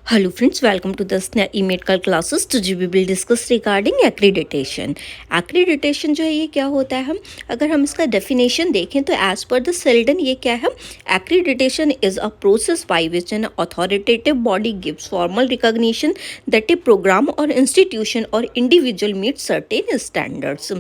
Hello friends, welcome to the SNEA e-medical classes. Today we will discuss regarding accreditation. Accreditation जो है ये क्या होता है, हम अगर हम इसका डेफिनेशन देखें तो एज पर द सेल्डन ये क्या है, accreditation is a process by which an authoritative body gives formal recognition that a program or institution or individual meets certain standards.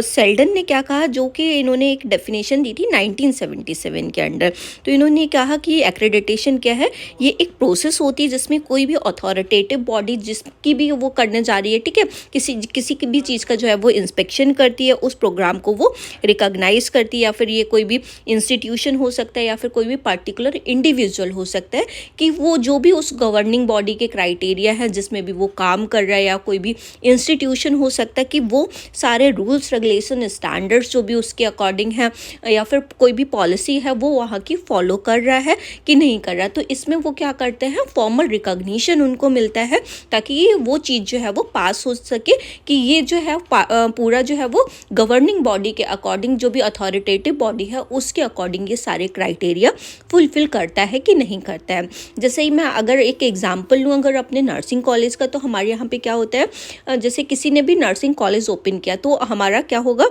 Seldon ने क्या कहा, जो कि इन्होंने एक डेफिनेशन दी थी 1977 के अंडर. तो इन्होंने कहा कि एक्रेडिटेशन क्या है, ये एक प्रोसेस होती है जिसमें कोई भी अथॉरिटेटिव बॉडी जिसकी भी वो करने जा रही है, ठीक है, किसी की भी चीज़ का जो है वो इंस्पेक्शन करती है, उस प्रोग्राम को वो रिकॉग्नाइज करती है, या फिर ये कोई भी इंस्टीट्यूशन हो सकता है या फिर कोई भी पर्टिकुलर इंडिविजुअल हो सकता है कि वो जो भी उस गवर्निंग बॉडी के क्राइटेरिया है जिसमें भी वो काम कर रहा है, या कोई भी इंस्टीट्यूशन हो सकता है कि वो सारे रूल्स रेगुलेशन स्टैंडर्ड्स जो भी उसके अकॉर्डिंग है या फिर कोई भी पॉलिसी है वो वहाँ की फॉलो कर रहा है कि नहीं कर रहा. तो इसमें वो क्या करते हैं, फॉर्मल रिकॉग्निशन उनको मिलता है ताकि वो चीज़ जो है वो पास हो सके कि ये जो है पूरा जो है वो गवर्निंग बॉडी के अकॉर्डिंग, जो भी अथॉरिटेटिव बॉडी है उसके अकॉर्डिंग ये सारे क्राइटेरिया फुलफिल करता है कि नहीं करता है. जैसे ही मैं अगर एक एग्जांपल लूँ अगर अपने नर्सिंग कॉलेज का, तो हमारे यहाँ पे क्या होता है, जैसे किसी ने भी नर्सिंग कॉलेज ओपन किया तो हमारा क्या होगा,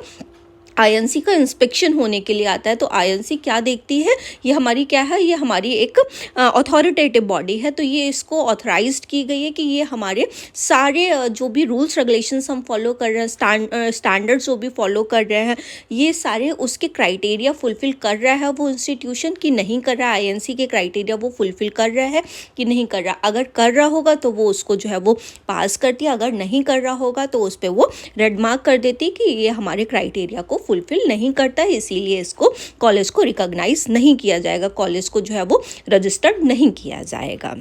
आईएनसी का इंस्पेक्शन होने के लिए आता है. तो आईएनसी क्या देखती है, ये हमारी क्या है, ये हमारी एक अथॉरिटेटिव बॉडी है. तो ये इसको ऑथराइज्ड की गई है कि ये हमारे सारे जो भी रूल्स रेगुलेशंस हम फॉलो कर रहे हैं, स्टैंडर्ड्स जो भी फॉलो कर रहे हैं, ये सारे उसके क्राइटेरिया फुलफिल कर रहा है वो इंस्टीट्यूशन कि नहीं कर रहा है, आईएनसी के क्राइटेरिया वो फुलफिल कर रहा है कि नहीं कर रहा. अगर कर रहा होगा तो वो उसको जो है वो पास करती है, अगर नहीं कर रहा होगा तो उस पर वो रेड मार्क कर देती कि ये हमारे क्राइटेरिया को फुलफिल नहीं करता है, इसीलिए इसको कॉलेज को रिकॉग्नाइज नहीं किया जाएगा, कॉलेज को जो है वो रजिस्टर्ड नहीं किया जाएगा.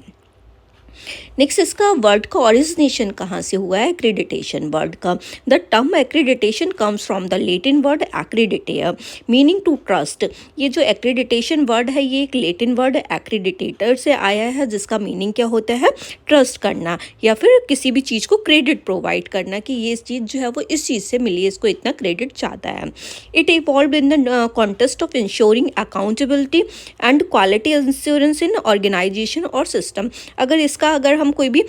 नेक्स्ट, इसका वर्ड का ओरिजिनेशन कहाँ से हुआ है, एक्रीडिटेशन वर्ड का. The term accreditation comes from the Latin word accreditare meaning to trust. ये जो एक्रीडिटेशन वर्ड है ये एक लेटिन वर्ड एक्रीडिटेटर से आया है जिसका मीनिंग क्या होता है, ट्रस्ट करना या फिर किसी भी चीज़ को क्रेडिट प्रोवाइड करना कि ये चीज़ जो है वो इस चीज़ से मिली है, इसको इतना क्रेडिट चाहता है. It evolve in the contest of insuring accountability and quality insurance in organisation और सिस्टम. अगर हम कोई भी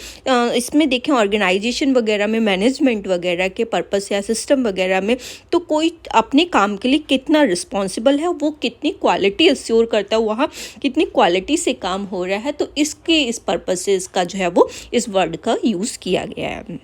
इसमें देखें ऑर्गेनाइजेशन वगैरह में, मैनेजमेंट वगैरह के पर्पस या सिस्टम वगैरह में, तो कोई अपने काम के लिए कितना रिस्पॉन्सिबल है, वो कितनी क्वालिटी एश्योर करता है, वहाँ कितनी क्वालिटी से काम हो रहा है, तो इस पर्पस से इसका जो है वो इस वर्ड का यूज़ किया गया है.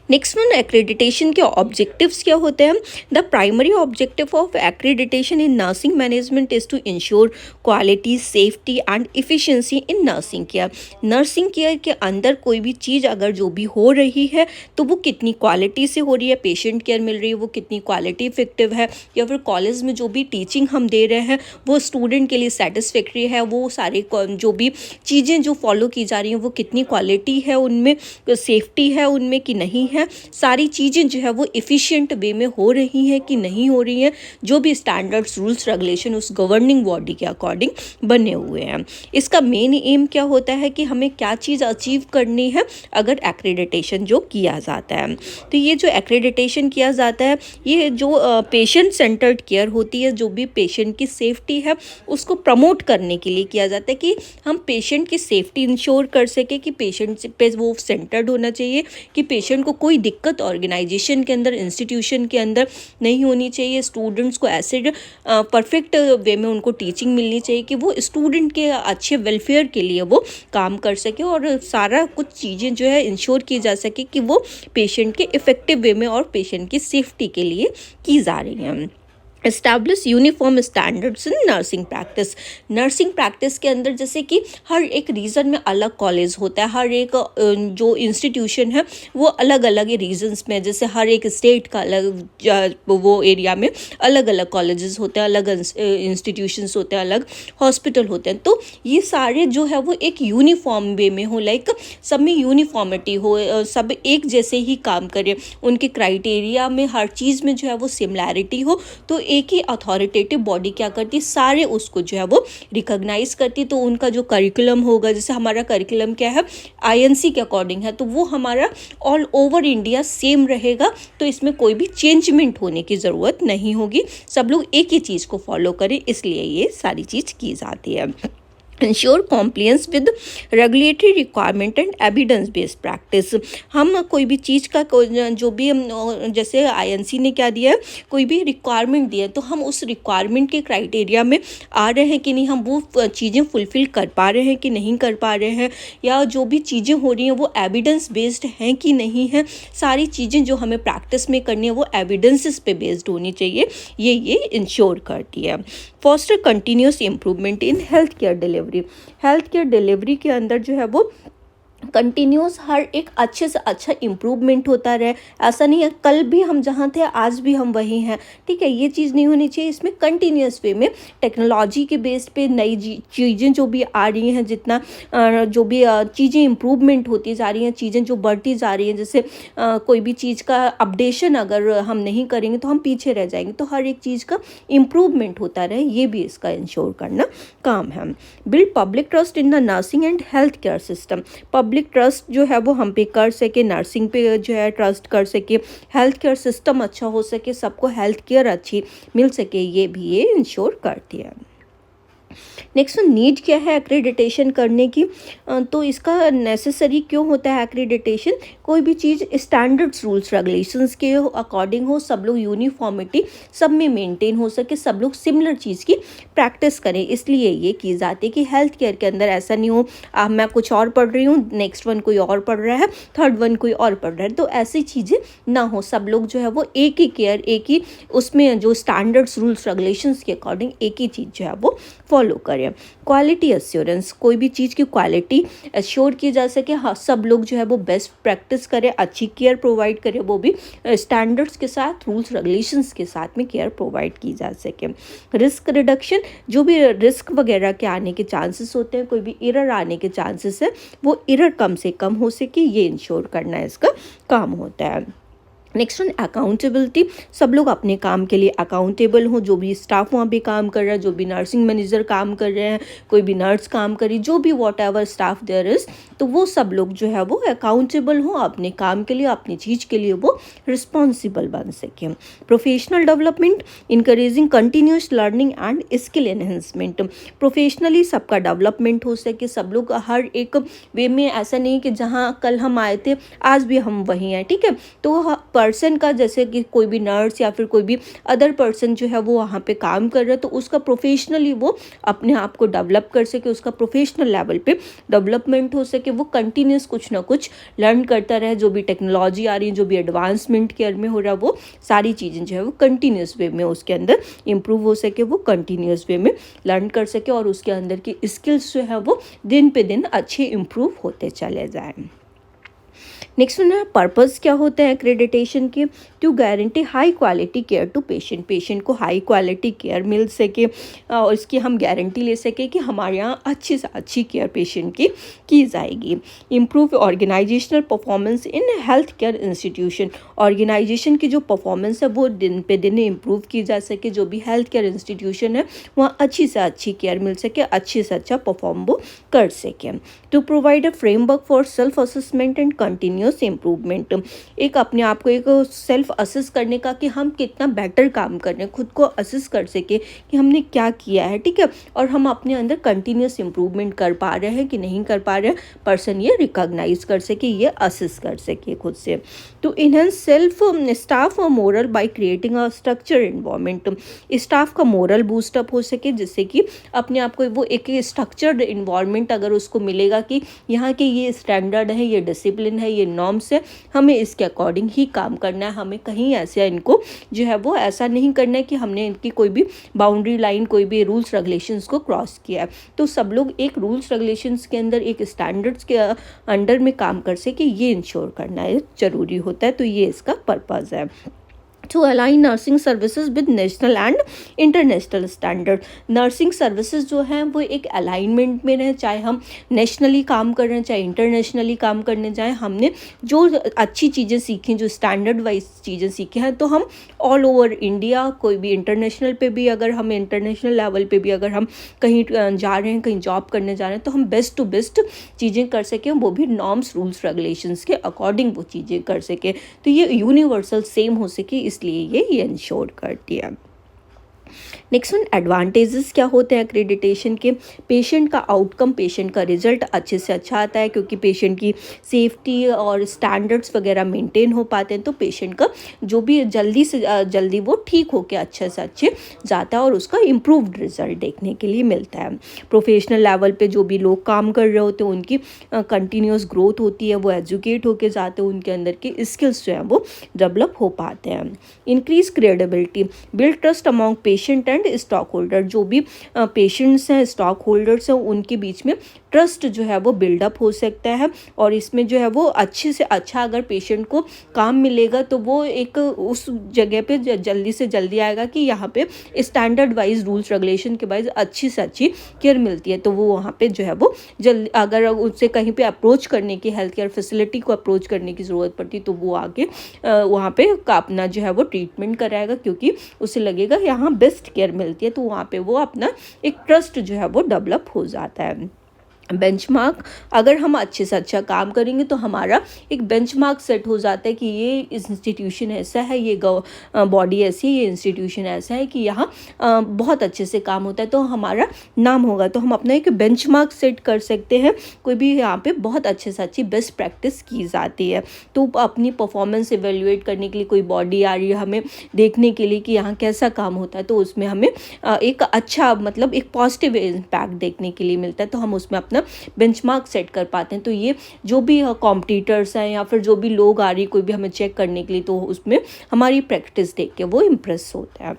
नेक्स्ट वन, एक्रेडिटेशन के ऑब्जेक्टिव्स क्या होते हैं. The primary objective of accreditation in nursing management is to ensure quality, safety and efficiency in nursing care. Nursing care के अंदर कोई भी चीज़ अगर जो भी हो रही है तो वो कितनी क्वालिटी से हो रही है, पेशेंट केयर मिल रही है वो कितनी क्वालिटी इफेक्टिव है, या फिर कॉलेज में जो भी टीचिंग हम दे रहे हैं वो स्टूडेंट के लिए सेटिस्फैक्ट्री है, वो सारे जो भी चीज़ें जो फॉलो की जा रही हैं वो कितनी क्वालिटी है, उनमें सेफ्टी है उनमें कि नहीं है, सारी चीज़ें जो है वो इफ़िशिएंट वे में हो रही हैं कि नहीं हो रही हैं, जो भी स्टैंडर्ड्स रूल्स रेगुलेशन उस गवर्निंग बॉडी के अकॉर्डिंग बने हुए हैं. इसका मेन एम क्या होता है कि हमें क्या चीज़ अचीव करनी है अगर एक्रेडिटेशन जो किया जाता है. तो ये जो एक्रेडिटेशन किया जाता है ये जो पेशेंट सेंटर्ड केयर होती है, जो भी पेशेंट की सेफ्टी है उसको प्रमोट करने के लिए किया जाता है कि हम पेशेंट की सेफ्टी इंश्योर कर सके कि पेशेंट पे वो सेंटर्ड होना चाहिए, कि पेशेंट को कोई दिक्कत ऑर्गेनाइजेशन के अंदर, इंस्टीट्यूशन के अंदर नहीं होनी चाहिए. स्टूडेंट्स को ऐसे परफेक्ट वे में उनको टीचिंग मिलनी चाहिए कि वो स्टूडेंट के अच्छे वेलफेयर के लिए वो काम कर सके, और सारा कुछ चीज़ें जो है इंश्योर की जा सके कि वो पेशेंट के इफ़ेक्टिव वे में और पेशेंट की सेफ्टी के लिए की जा रही हैं. Establish uniform standards in nursing practice. Nursing practice के अंदर जैसे कि हर एक रीजन में अलग कॉलेज होता है, हर एक जो इंस्टीट्यूशन है वो अलग अलग रीजन्स में, जैसे हर एक स्टेट का अलग वो एरिया में अलग अलग कॉलेजेस होते हैं, अलग इंस्टीट्यूशंस होते हैं, अलग हॉस्पिटल होते हैं. तो ये सारे जो है वो एक यूनिफॉर्म वे में हो, लाइक सब में यूनिफॉर्मिटी हो, सब एक जैसे ही काम करें, उनके क्राइटेरिया में हर चीज़ में जो है वो सिमिलैरिटी हो. तो एक ही अथॉरिटेटिव बॉडी क्या करती, सारे उसको जो है वो रिकॉग्नाइज करती. तो उनका जो करिकुलम होगा, जैसे हमारा करिकुलम क्या है आईएनसी के अकॉर्डिंग है, तो वो हमारा ऑल ओवर इंडिया सेम रहेगा. तो इसमें कोई भी चेंजमेंट होने की ज़रूरत नहीं होगी, सब लोग एक ही चीज़ को फॉलो करें, इसलिए ये सारी चीज़ की जाती है. Ensure compliance with regulatory requirement and evidence based practice. हम कोई भी चीज़ का जो भी जैसे आईएनसी ने क्या दिया है, कोई भी रिक्वायरमेंट दिया है तो हम उस रिक्वायरमेंट के क्राइटेरिया में आ रहे हैं कि नहीं, हम वो चीज़ें फुलफ़िल कर पा रहे हैं कि नहीं कर पा रहे हैं, या जो भी चीज़ें हो रही हैं वो एविडेंस बेस्ड हैं कि नहीं है। सारी चीज़ें जो हमें प्रैक्टिस में करनी है वो एविडेंसेस पे बेस्ड होनी चाहिए, ये इंश्योर करती है। Foster continuous improvement in health care delivery. Health care delivery के अंदर जो है वो कंटिन्यूस हर एक अच्छे से अच्छा इम्प्रूवमेंट होता रहे। ऐसा नहीं है कल भी हम जहाँ थे आज भी हम वहीं हैं, ठीक है, ये चीज़ नहीं होनी चाहिए। इसमें कंटिन्यूस वे में टेक्नोलॉजी के बेस पे नई चीज़ें जो भी आ रही हैं, जितना जो भी चीज़ें इम्प्रूवमेंट होती जा रही हैं, चीज़ें जो बढ़ती जा रही हैं, जैसे कोई भी चीज़ का अपडेशन अगर हम नहीं करेंगे तो हम पीछे रह जाएंगे। तो हर एक चीज़ का इम्प्रूवमेंट होता रहे, ये भी इसका इंश्योर करना काम है। Build public trust in the nursing and health care system. Public trust जो है वो हम पे कर सके, नर्सिंग पे जो है ट्रस्ट कर सके, हेल्थ केयर सिस्टम अच्छा हो सके, सबको हेल्थ केयर अच्छी मिल सके, ये भी ये इंश्योर करती है। नेक्स्ट नीड क्या है एक्रीडिटेशन करने की, तो इसका नेसेसरी क्यों होता है एक्रीडिटेशन। कोई भी चीज़ स्टैंडर्ड्स रूल्स रेगुलेशंस के अकॉर्डिंग हो, सब लोग यूनिफॉर्मिटी सब में मेंटेन हो सके, सब लोग सिमिलर चीज़ की प्रैक्टिस करें, इसलिए ये की जाती है कि हेल्थ केयर के अंदर ऐसा नहीं हो मैं कुछ और पढ़ रही हूँ, नेक्स्ट वन कोई और पढ़ रहा है, थर्ड वन कोई और पढ़ रहा है, तो ऐसी चीज़ें ना हो। सब लोग जो है वो एक ही केयर, एक ही उसमें जो स्टैंडर्ड्स रूल्स रेगुलेशंस के अकॉर्डिंग एक ही चीज़ जो है वो फॉलो करें। क्वालिटी एश्योरेंस, कोई भी चीज़ की क्वालिटी एश्योर की जा सके, हाँ सब लोग जो है वो बेस्ट प्रैक्टिस करें, अच्छी केयर प्रोवाइड करें, वो भी स्टैंडर्ड्स के साथ, रूल्स रेगुलेशंस के साथ में केयर प्रोवाइड की जा सके। रिस्क रिडक्शन, जो भी रिस्क वगैरह के आने के चांसेस होते हैं, कोई भी एरर आने के चांसेस है, वो एरर कम से कम हो सके, ये इंश्योर करना इसका काम होता है। नेक्स्ट वन अकाउंटेबिलिटी, सब लोग अपने काम के लिए अकाउंटेबल हो, जो भी स्टाफ वहाँ पे काम कर रहा है, जो भी नर्सिंग मैनेजर काम कर रहे हैं, कोई भी नर्स काम कर रही, जो भी whatever staff there is, तो वो सब लोग जो है वो अकाउंटेबल हो अपने काम के लिए, अपनी चीज़ के लिए वो रिस्पॉन्सिबल बन सके। Professional development, encouraging continuous learning and skill enhancement, professionally सबका डेवलपमेंट हो सके, सब लोग हर एक वे में, ऐसा नहीं कि जहाँ कल हम आए थे आज भी हम वहीं हैं, ठीक है, तो पर्सन का, जैसे कि कोई भी नर्स या फिर कोई भी अदर पर्सन जो है वो वहाँ पे काम कर रहा है, तो उसका प्रोफेशनली वो अपने आप को डेवलप कर सके, उसका प्रोफेशनल लेवल पे डेवलपमेंट हो सके, वो कंटिन्यूस कुछ ना कुछ लर्न करता रहे, जो भी टेक्नोलॉजी आ रही है, जो भी एडवांसमेंट केयर में हो रहा है, वो सारी चीज़ें जो है वो कंटिन्यूस वे में उसके अंदर इम्प्रूव हो सके, वो कंटिन्यूस वे में लर्न कर सके, और उसके अंदर की स्किल्स जो है वो दिन पे दिन अच्छे इम्प्रूव होते चले जाएँ। नेक्स्ट वन है पर्पस क्या होता है एक्रेडिटेशन के, to guarantee high quality care to patient, patient को हाई क्वालिटी केयर मिल सके और इसकी हम गारंटी ले सके कि हमारे यहाँ अच्छी से अच्छी केयर पेशेंट की जाएगी। Improve organizational performance in health care institution, organization की जो परफॉर्मेंस है वो दिन पे दिन इम्प्रूव की जा सके, जो भी हेल्थ केयर इंस्टीट्यूशन है वहाँ अच्छी से अच्छी केयर मिल सके, अच्छे से अच्छा परफॉर्म वो कर सके। To provide a framework for self assessment and continuous improvement, एक अपने आप को एक सेल्फ असेस करने का कि हम कितना बेटर काम कर रहे हैं, खुद को असेस कर सके कि हमने क्या किया है, ठीक है, और हम अपने अंदर कंटिन्यूस इम्प्रूवमेंट कर पा रहे हैं कि नहीं कर पा रहे हैं, पर्सन ये रिकॉग्नाइज कर सके, ये असेस कर सके खुद से। To enhance self staff morale by creating a structure environment, staff का मोरल बूस्टअप हो सके, जिससे कि अपने आप को वो एक स्ट्रक्चर्ड इन्वायरमेंट अगर उसको मिलेगा कि यहाँ के ये स्टैंडर्ड है, ये डिसिप्लिन है, ये नॉर्म्स है, हमें इसके अकॉर्डिंग ही काम करना है, हमें कहीं ऐसे इनको जो है वो ऐसा नहीं करना है कि हमने इनकी कोई भी बाउंड्री लाइन, कोई भी रूल्स रेगुलेशंस को क्रॉस किया है। तो सब लोग एक रूल्स रेगुलेशंस के अंदर, एक स्टैंडर्ड्स के अंडर में काम कर सके, ये इंश्योर करना है जरूरी होता है, तो ये इसका पर्पज़ है। To align nursing services with national and international standard, nursing services जो हैं वो एक अलाइनमेंट में रहें, चाहे हम नेशनली काम कर रहे हैं चाहे इंटरनेशनली काम करने जाएं, हमने जो अच्छी चीज़ें सीखी, जो स्टैंडर्ड वाइज चीज़ें सीखी हैं, तो हम ऑल ओवर इंडिया कोई भी इंटरनेशनल पे भी, अगर हम इंटरनेशनल लेवल पे भी अगर हम कहीं जा रहे हैं, कहीं जॉब करने जा रहे हैं, तो हम बेस्ट टू बेस्ट चीज़ें कर सकें, वो भी नॉर्म्स रूल्स रेगुलेशंस के अकॉर्डिंग वो चीज़ें कर सकें, तो ये यूनिवर्सल सेम हो सके, इसलिए ये इंश्योर करती है। नेक्स्ट वन एडवांटेजेस क्या होते हैं एक्रीडिटेशन के। पेशेंट का आउटकम, पेशेंट का रिजल्ट अच्छे से अच्छा आता है, क्योंकि पेशेंट की सेफ्टी और स्टैंडर्ड्स वगैरह मेंटेन हो पाते हैं, तो पेशेंट का जो भी जल्दी से जल्दी वो ठीक होकर अच्छे से अच्छे जाता है और उसका इम्प्रूव्ड रिजल्ट देखने के लिए मिलता है। प्रोफेशनल लेवल पे जो भी लोग काम कर रहे होते हैं उनकी कंटिन्यूस ग्रोथ होती है, वो एजुकेट होके जाते हैं, उनके अंदर की स्किल्स जो हैं वो डेवलप हो पाते हैं। Increase credibility, build trust among patient and stock holder. जो भी पेशेंट्स हैं, स्टॉक होल्डर्स हैं, उनके बीच में ट्रस्ट जो है वो बिल्डअप हो सकता है, और इसमें जो है वो अच्छे से अच्छा अगर पेशेंट को काम मिलेगा तो वो एक उस जगह पे जल्दी से जल्दी आएगा कि यहाँ पे स्टैंडर्ड वाइज रूल्स रेगुलेशन के वाइज अच्छी से अच्छी केयर मिलती है, तो वो वहाँ पे जो है वो जल्दी अगर उससे कहीं पे अप्रोच करने की, हेल्थ केयर फैसिलिटी को अप्रोच करने की ज़रूरत पड़ती तो वो आके वहाँ पे अपना जो है वो ट्रीटमेंट कराएगा, क्योंकि उसे लगेगा यहाँ बेस्ट केयर मिलती है, तो वहाँ पे वो अपना एक ट्रस्ट जो है वो डेवलप हो जाता है। बेंचमार्क, अगर हम अच्छे से अच्छा काम करेंगे तो हमारा एक बेंचमार्क सेट हो जाता है कि ये इंस्टीट्यूशन ऐसा है, ये बॉडी ऐसी है, ये इंस्टीट्यूशन ऐसा है कि यहाँ बहुत अच्छे से काम होता है, तो हमारा नाम होगा, तो हम अपना एक बेंचमार्क सेट कर सकते हैं। कोई भी यहाँ पे बहुत अच्छे से अच्छी बेस्ट प्रैक्टिस की जाती है, तो अपनी परफॉर्मेंस एवेल्युएट करने के लिए कोई बॉडी आ रही है हमें देखने के लिए कि यहाँ कैसा काम होता है, तो उसमें हमें एक अच्छा मतलब एक पॉजिटिव इम्पैक्ट देखने के लिए मिलता है, तो हम उसमें अपना बेंचमार्क सेट कर पाते हैं। तो ये जो भी कॉम्पिटिटर्स हैं या फिर जो भी लोग आ रही कोई भी हमें चेक करने के लिए, तो उसमें हमारी प्रैक्टिस देख के वो इम्प्रेस होता है।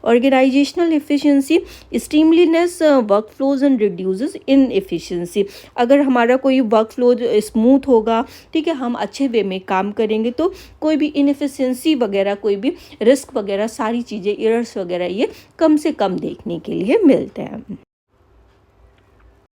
Organisational efficiency, streamlines workflows and reduces inefficiency. अगर हमारा कोई वर्क फ्लो स्मूथ होगा, ठीक है, हम अच्छे वे में काम करेंगे, तो कोई भी इनएफिशिएंसी वगैरह, कोई भी रिस्क वगैरह, सारी चीज़ें, एरर्स वगैरह ये कम से कम देखने के लिए मिलते हैं।